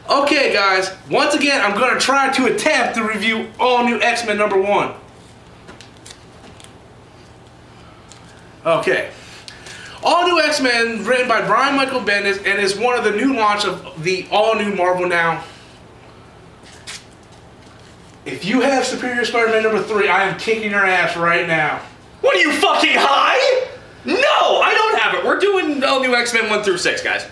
Okay, guys, once again, I'm going to try to attempt to review All New X-Men #1. Okay. All New X-Men, written by Brian Michael Bendis, and is one of the new launch of the all-new Marvel Now. If you have Superior Spider-Man #3, I am kicking your ass right now. What are you, fucking high? No, I don't have it. We're doing All New X-Men 1 through 6, guys.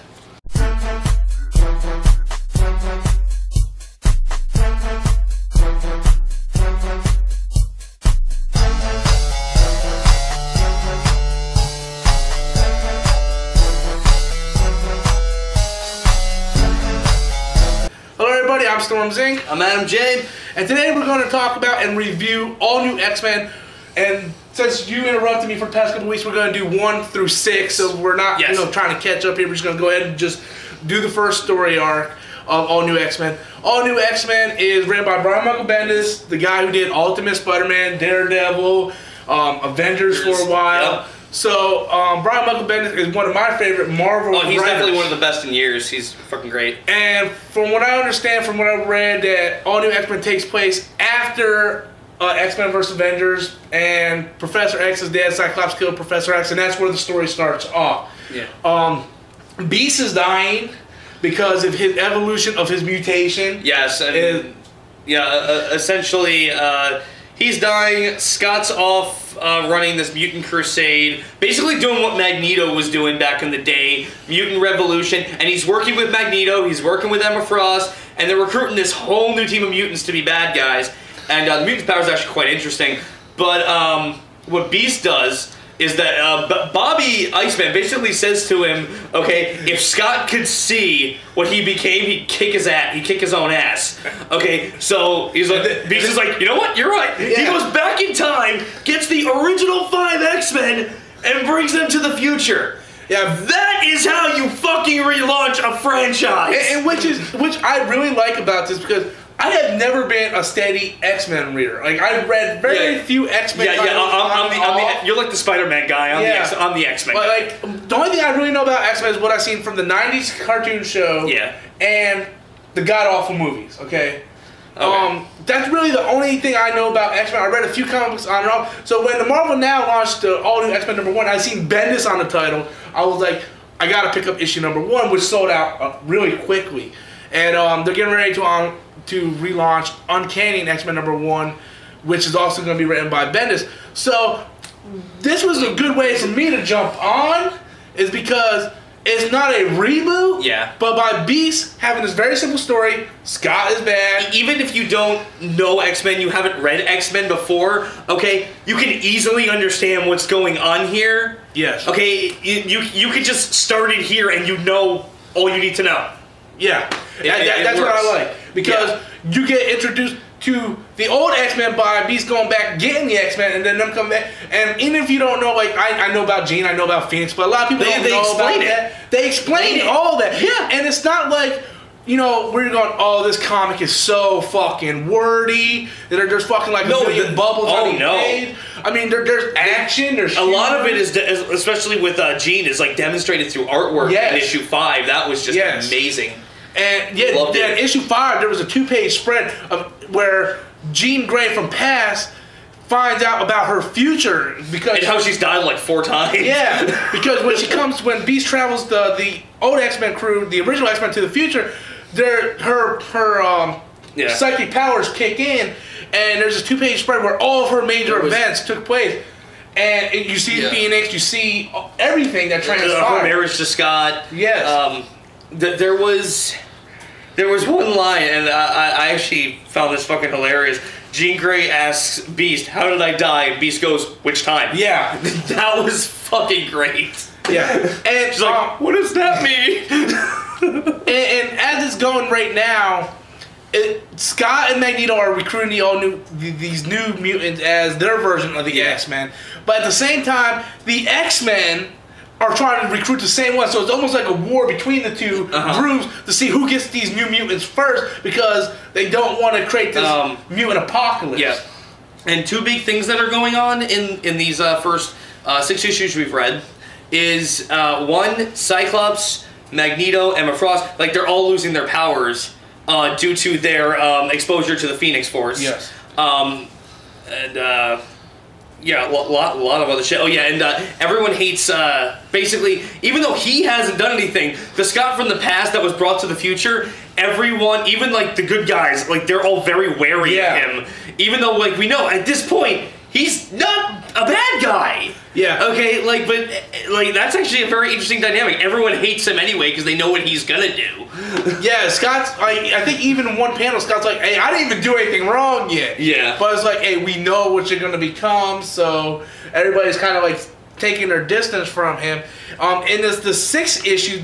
Hello everybody, I'm Stormsink. I'm Adam J. And today we're going to talk about and review All New X-Men. And since you interrupted me for the past couple weeks, we're going to do 1 through 6. So we're not trying to catch up here. We're just going to go ahead and just do the first story arc of All New X-Men. All New X-Men is written by Brian Michael Bendis, the guy who did Ultimate Spider-Man, Daredevil, Avengers for a while. Yep. So, Brian Michael Bendis is one of my favorite Marvel writers. He's definitely one of the best in years. He's fucking great. And from what I understand, from what I read, that All New X-Men takes place after X-Men vs. Avengers, and Professor X's dad, Cyclops, killed Professor X, and that's where the story starts off. Yeah. Beast is dying because of his evolution of his mutation. Yes, and essentially, he's dying. Scott's off running this mutant crusade, basically doing what Magneto was doing back in the day, mutant revolution, and he's working with Magneto, he's working with Emma Frost, and they're recruiting this whole new team of mutants to be bad guys. And the mutant's power is actually quite interesting. But what Beast does is that Bobby Iceman basically says to him, okay, if Scott could see what he became, he'd kick his ass. He'd kick his own ass. Okay, so he's like, Beast is like, you know what? You're right. Yeah. He goes back in time, gets the original 5 X-Men, and brings them to the future. Yeah, that is how you fucking relaunch a franchise. And which I really like about this, because I have never been a steady X-Men reader. Like, I've read very few X-Men. You're like the Spider-Man guy. I'm the X-Men. But like, the only thing I really know about X-Men is what I've seen from the '90s cartoon show. Yeah. And the god awful movies. Okay. That's really the only thing I know about X-Men. I read a few comics on and off. So when the Marvel Now launched the All New X-Men #1, I seen Bendis on the title. I was like, I gotta pick up issue #1, which sold out really quickly. And they're getting ready to relaunch Uncanny X-Men #1, which is also going to be written by Bendis. So this was a good way for me to jump on, is because it's not a reboot, but by Beast having this very simple story. Scott is bad. Even if you don't know X-Men, you haven't read X-Men before, okay, you can easily understand what's going on here. Yes. Okay, you could just start it here and you know all you need to know. Yeah, that's what I like, because you get introduced to the old X-Men by Beast going back, getting the X-Men, and then them coming back. And even if you don't know, like, I know about Jean, I know about Phoenix, but a lot of people don't know about that. They explain all that. Yeah, and it's not like, you know, we're going, oh, this comic is so fucking wordy. There's fucking like a million bubbles on the page. I mean, there's action. There's humor. A lot of it is, especially with Jean, is like demonstrated through artwork in issue 5. That was just amazing. And in issue 5, there was a 2-page spread of where Jean Grey from past finds out about her future, because and how she's died like 4 times. Yeah, because when Beast travels the old X-Men crew, the original X-Men, to the future, her psychic powers kick in, and there's this 2-page spread where all of her major events took place. And you see Phoenix, you see everything that transpired. Her marriage to Scott. Yes. There was one line, and I actually found this fucking hilarious. Jean Grey asks Beast, "How did I die?" And Beast goes, "Which time?" Yeah. That was fucking great. Yeah. And she's like, what does that mean? and as it's going right now, Scott and Magneto are recruiting these new mutants as their version of the X-Men. But at the same time, the X-Men are trying to recruit the same one, so it's almost like a war between the two groups to see who gets these new mutants first, because they don't want to create this mutant apocalypse. Yeah. And 2 big things that are going on in these first 6 issues we've read is 1, Cyclops, Magneto, Emma Frost, like, they're all losing their powers. due to their exposure to the Phoenix Force. Yes. Yeah, a lot of other shit. Oh yeah, and everyone hates, basically, even though he hasn't done anything, the Scott from the past that was brought to the future, everyone, even like the good guys, like they're all very wary of him. Even though, like, we know at this point, he's not a bad guy. Yeah. Okay, like, but, like, that's actually a very interesting dynamic. Everyone hates him anyway because they know what he's gonna do. Yeah, Scott's, I think even in one panel, Scott's like, hey, I didn't even do anything wrong yet. Yeah. But it's like, hey, we know what you're gonna become, so everybody's kind of like taking their distance from him. In the 6th issue,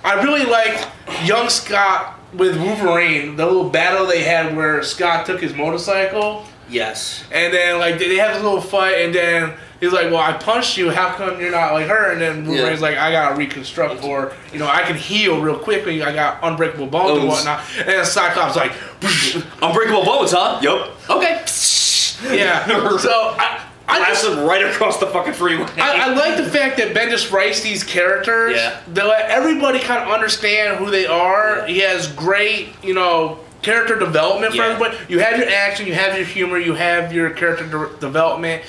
I really liked young Scott with Wolverine, the little battle they had where Scott took his motorcycle. Yes. And then, like, they have this little fight, and then he's like, well, I punched you, how come you're not like her? And then Wolverine's like, I gotta reconstruct, or, you know, I can heal real quickly, I got unbreakable bones and whatnot. And then Cyclops like, unbreakable bones, huh? Yup. Okay. Yeah. So, I blast him right across the fucking freeway. I like the fact that Bendis writes these characters. Yeah. They let everybody kind of understand who they are. Yeah. He has great, you know, character development for everybody. You have your action, you have your humor, you have your character development.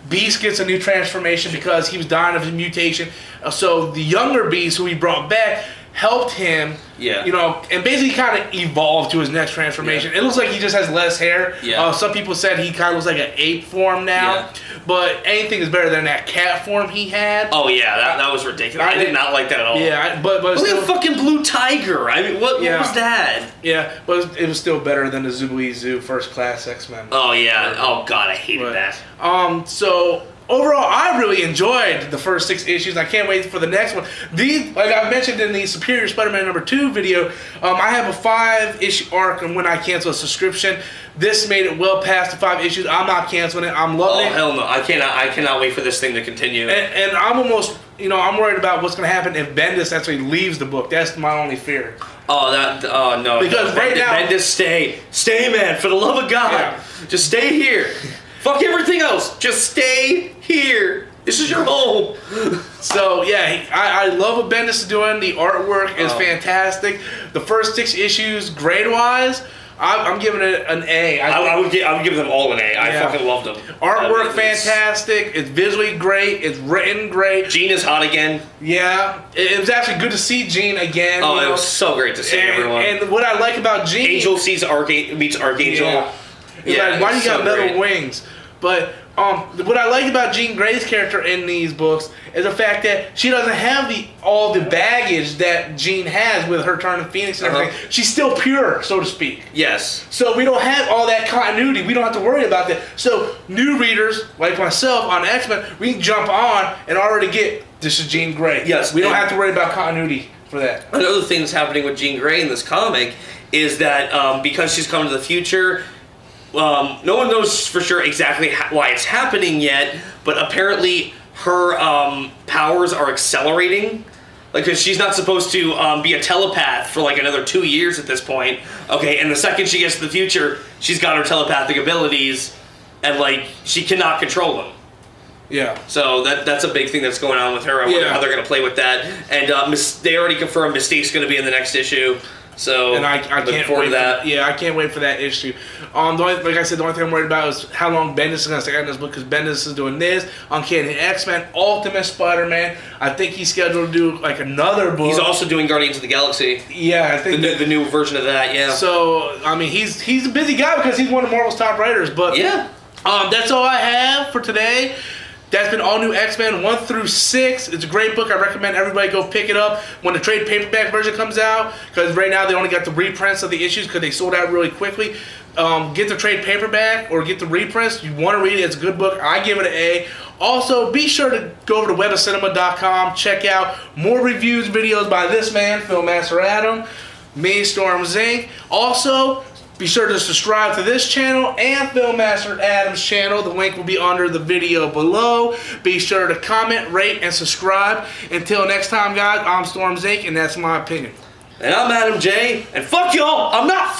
Beast gets a new transformation because he was dying of his mutation. So the younger Beast, who he brought back, helped him, you know, and basically kind of evolved to his next transformation. It looks like he just has less hair. Some people said he kind of looks like an ape form now, but anything is better than that cat form he had. Oh yeah, that was ridiculous. I did not like that at all. Yeah, but look at the fucking blue tiger. I mean, what was that? Yeah, but it was still better than the Zooey Zoo First Class X-Men. Oh yeah. Oh god, I hated that. So overall, I really enjoyed the first 6 issues. I can't wait for the next one. These, like I mentioned in the Superior Spider-Man #2 video, I have a 5-issue arc, and when I cancel a subscription, this made it well past the 5 issues. I'm not canceling it. I'm loving it. Oh hell no! I cannot wait for this thing to continue. And I'm almost, you know, I'm worried about what's going to happen if Bendis actually leaves the book. That's my only fear. Oh, no. Because right now, Bendis, stay, man, for the love of God, just stay here. Fuck everything else. Just stay here. This is your home. So, yeah, I love what Bendis is doing. The artwork is fantastic. The first 6 issues, grade-wise, I'm giving it an A. I would give them all an A. I fucking loved them. Artwork fantastic. It's visually great. It's written great. Jean is hot again. Yeah. It was actually good to see Jean again. Oh, it was so great to see everyone. And what I like about Jean... Angel meets Archangel. Yeah. Like, why do you got metal wings? But what I like about Jean Grey's character in these books is the fact that she doesn't have all the baggage that Jean has with her turning Phoenix and everything. She's still pure, so to speak. Yes. So we don't have all that continuity. We don't have to worry about that. So new readers, like myself on X-Men, we can jump on and already get, this is Jean Grey. Yes. We don't have to worry about continuity for that. Another thing that's happening with Jean Grey in this comic is that because she's coming to the future, no one knows for sure exactly why it's happening yet, but apparently her powers are accelerating. Like, because she's not supposed to be a telepath for like another 2 years at this point. Okay, and the second she gets to the future, she's got her telepathic abilities, and like she cannot control them. Yeah. So that's a big thing that's going on with her. I wonder how they're going to play with that. And they already confirmed Mystique's going to be in the next issue. So and I can't wait for that. I can't wait for that issue. Like I said, the only thing I'm worried about is how long Bendis is going to stay on this book, because Bendis is doing this, Uncanny X-Men, Ultimate Spider-Man. I think he's scheduled to do like another book. He's also doing Guardians of the Galaxy. Yeah, I think the new version of that. Yeah. So I mean, he's a busy guy because he's one of Marvel's top writers. But yeah, that's all I have for today. That's been All New X-Men 1 through 6. It's a great book. I recommend everybody go pick it up when the trade paperback version comes out, because right now they only got the reprints of the issues because they sold out really quickly. Get the trade paperback or get the reprints. You want to read it. It's a good book. I give it an A. Also, be sure to go over to webofcinema.com. Check out more reviews, videos by this man, Filmmaster Adam, me, Stormsink. Also, be sure to subscribe to this channel and Filmmaster Adam's channel. The link will be under the video below. Be sure to comment, rate, and subscribe. Until next time, guys, I'm Stormsink, and that's my opinion. And I'm Adam J. And fuck y'all, I'm not